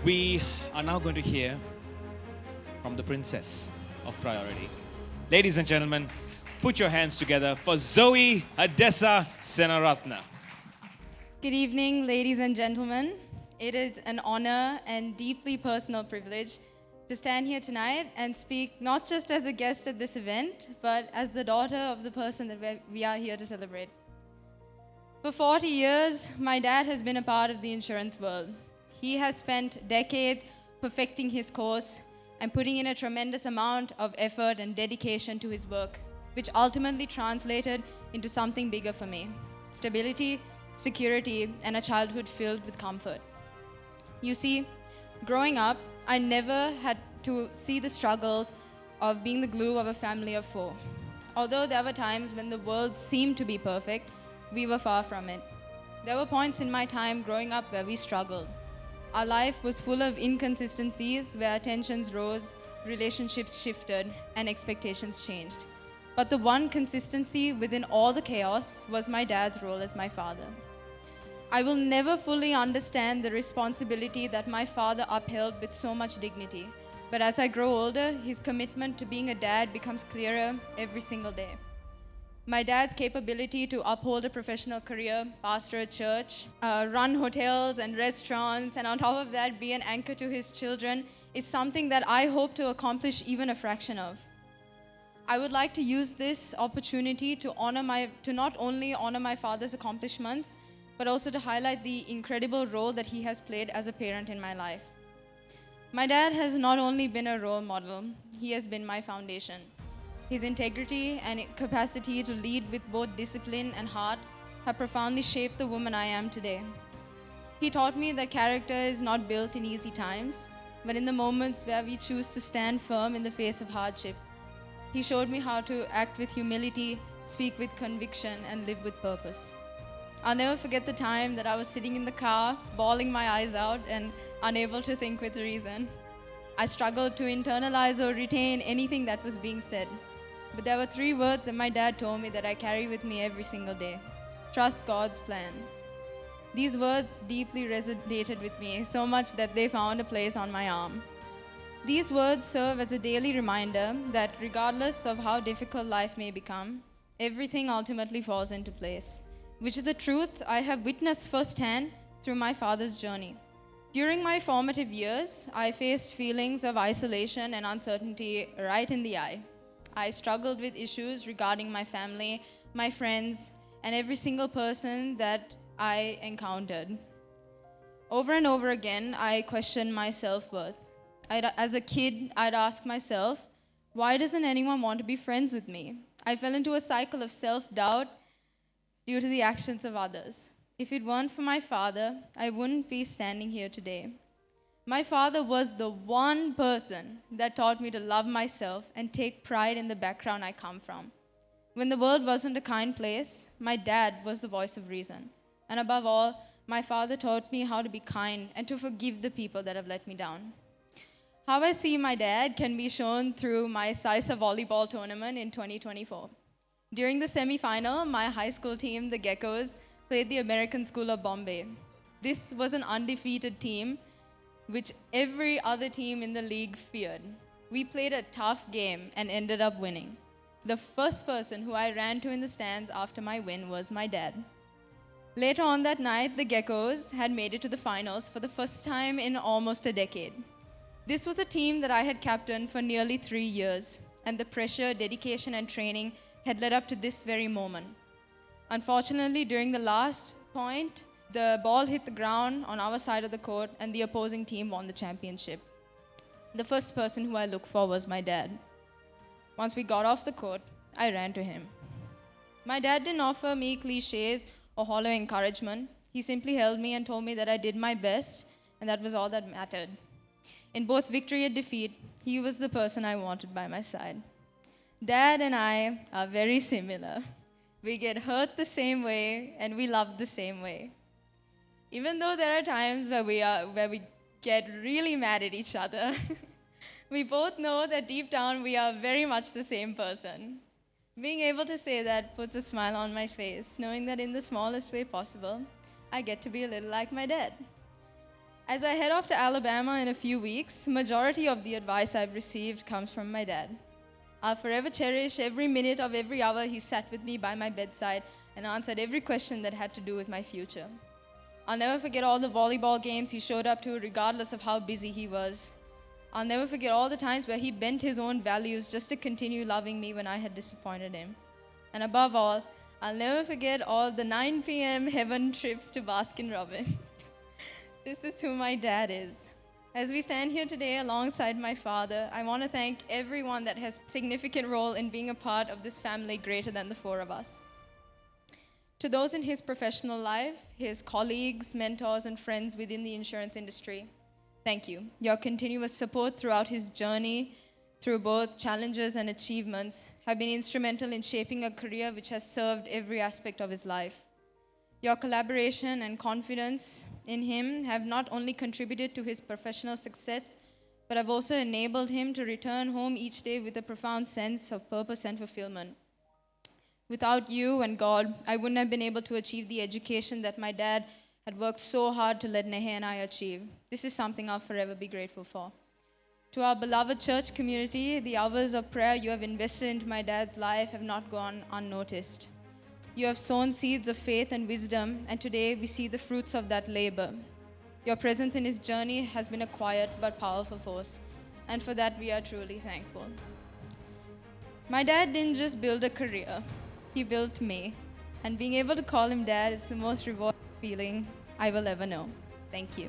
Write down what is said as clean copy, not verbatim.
We are now going to hear from the princess of priority. Ladies and gentlemen, put your hands together for Zoe Adessa Senaratna. Good evening, ladies and gentlemen. It is an honor and deeply personal privilege to stand here tonight and speak not just as a guest at this event, but as the daughter of the person that we are here to celebrate. For 40 years, my dad has been a part of the insurance world. He has spent decades perfecting his course and putting in a tremendous amount of effort and dedication to his work, which ultimately translated into something bigger for me: stability, security, and a childhood filled with comfort. You see, growing up, I never had to see the struggles of being the glue of a family of four. Although there were times when the world seemed to be perfect, we were far from it. There were points in my time growing up where we struggled. Our life was full of inconsistencies where tensions rose, relationships shifted, and expectations changed. But the one consistency within all the chaos was my dad's role as my father. I will never fully understand the responsibility that my father upheld with so much dignity. But as I grow older, his commitment to being a dad becomes clearer every single day. My dad's capability to uphold a professional career, pastor a church, run hotels and restaurants, and on top of that, be an anchor to his children is something that I hope to accomplish even a fraction of. I would like to use this opportunity to not only honor my father's accomplishments, but also to highlight the incredible role that he has played as a parent in my life. My dad has not only been a role model, he has been my foundation. His integrity and capacity to lead with both discipline and heart have profoundly shaped the woman I am today. He taught me that character is not built in easy times, but in the moments where we choose to stand firm in the face of hardship. He showed me how to act with humility, speak with conviction, and live with purpose. I'll never forget the time that I was sitting in the car, bawling my eyes out and unable to think with reason. I struggled to internalize or retain anything that was being said. But there were 3 words that my dad told me that I carry with me every single day. Trust God's plan. These words deeply resonated with me, so much that they found a place on my arm. These words serve as a daily reminder that regardless of how difficult life may become, everything ultimately falls into place, which is a truth I have witnessed firsthand through my father's journey. During my formative years, I faced feelings of isolation and uncertainty right in the eye. I struggled with issues regarding my family, my friends, and every single person that I encountered. Over and over again, I questioned my self-worth. As a kid, I'd ask myself, why doesn't anyone want to be friends with me? I fell into a cycle of self-doubt due to the actions of others. If it weren't for my father, I wouldn't be standing here today. My father was the one person that taught me to love myself and take pride in the background I come from. When the world wasn't a kind place, my dad was the voice of reason. And above all, my father taught me how to be kind and to forgive the people that have let me down. How I see my dad can be shown through my SISA volleyball tournament in 2024. During the semi-final, my high school team, the Geckos, played the American School of Bombay. This was an undefeated team, which every other team in the league feared. We played a tough game and ended up winning. The first person who I ran to in the stands after my win was my dad. Later on that night, the Geckos had made it to the finals for the first time in almost a decade. This was a team that I had captained for nearly 3 years, and the pressure, dedication, and training had led up to this very moment. Unfortunately, during the last point, the ball hit the ground on our side of the court and the opposing team won the championship. The first person who I looked for was my dad. Once we got off the court, I ran to him. My dad didn't offer me cliches or hollow encouragement. He simply held me and told me that I did my best and that was all that mattered. In both victory and defeat, he was the person I wanted by my side. Dad and I are very similar. We get hurt the same way and we love the same way. Even though there are times where we get really mad at each other, we both know that deep down we are very much the same person. Being able to say that puts a smile on my face, knowing that in the smallest way possible, I get to be a little like my dad. As I head off to Alabama in a few weeks, majority of the advice I've received comes from my dad. I'll forever cherish every minute of every hour he sat with me by my bedside and answered every question that had to do with my future. I'll never forget all the volleyball games he showed up to, regardless of how busy he was. I'll never forget all the times where he bent his own values just to continue loving me when I had disappointed him. And above all, I'll never forget all the 9 p.m. heaven trips to Baskin Robbins. This is who my dad is. As we stand here today alongside my father, I want to thank everyone that has a significant role in being a part of this family greater than the four of us. To those in his professional life, his colleagues, mentors, and friends within the insurance industry, thank you. Your continuous support throughout his journey, through both challenges and achievements, have been instrumental in shaping a career which has served every aspect of his life. Your collaboration and confidence in him have not only contributed to his professional success, but have also enabled him to return home each day with a profound sense of purpose and fulfillment. Without you and God, I wouldn't have been able to achieve the education that my dad had worked so hard to let Nehe and I achieve. This is something I'll forever be grateful for. To our beloved church community, the hours of prayer you have invested into my dad's life have not gone unnoticed. You have sown seeds of faith and wisdom, and today we see the fruits of that labor. Your presence in his journey has been a quiet but powerful force, and for that we are truly thankful. My dad didn't just build a career, he built me, and being able to call him dad is the most rewarding feeling I will ever know. Thank you.